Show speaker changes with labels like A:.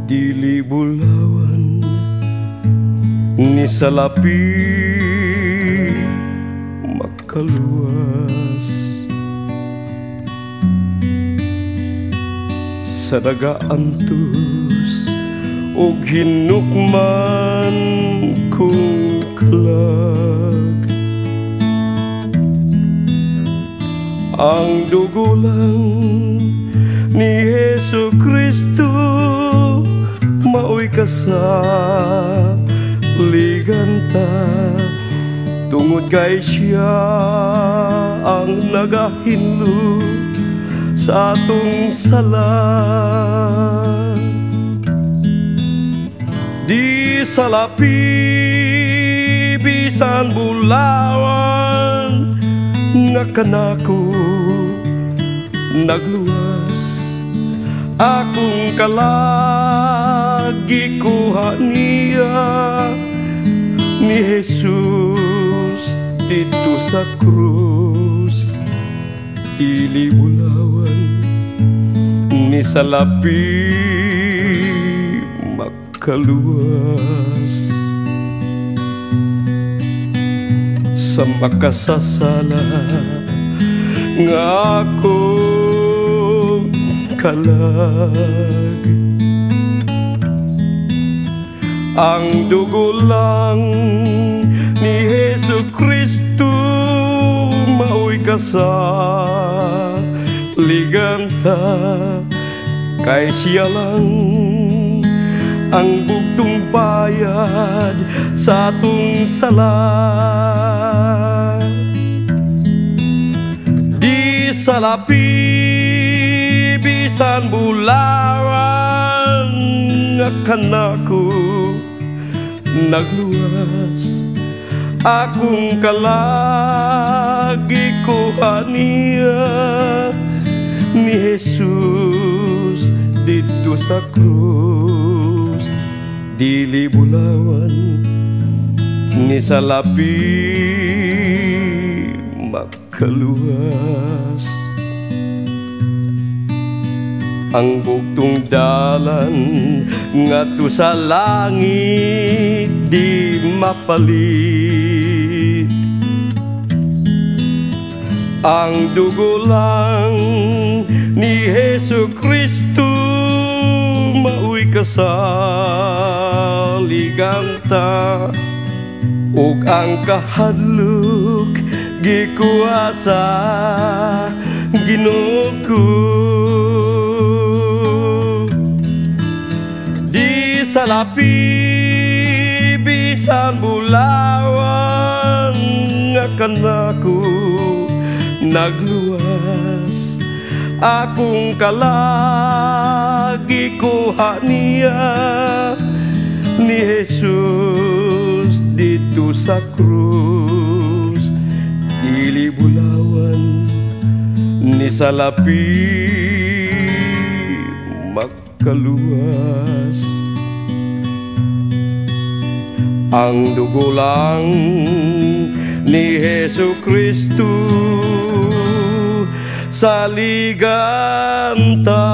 A: Dili bulawan ni salapi makaluwas sa nagaantos og hinukman kung kalag. Ang dugo lang ni Hesu Kristo maoy kasaliganta, tungod kay siya ang nagahinlo sa atong sala. Di salapi bisan bulawan nga kanako nagluwas, akong kalagi kuha niya ni Jesus dito sa krus. Dili bulawan ni salapi makaluwas sa makasasala nga akong kalag. Ang dugo lang ni Hesu Kristo maoy kasaliganta, kay siya lang ang bugtong bayad sa atong sala. Di salapi bisan bulawan nga kanako nagluwas, akong kalagi kuha niya ni Jesus dito sa krus. Dili bulawan ni salapi makaluwas, ang bugtong dalan ngadto sa langit di mapalit. Ang dugo lang ni Hesu Kristo maoy kasaliganta, ug ang kahadlok gikuasa Ginoo ko. Di salapi bisan bulawan nga kanako nagluwas, akong kalagi kuha niya ni Jesus dito sa krus. Dili bulawan ni salapi makaluwas, ang dugo lang ni Hesu Kristo saliganta.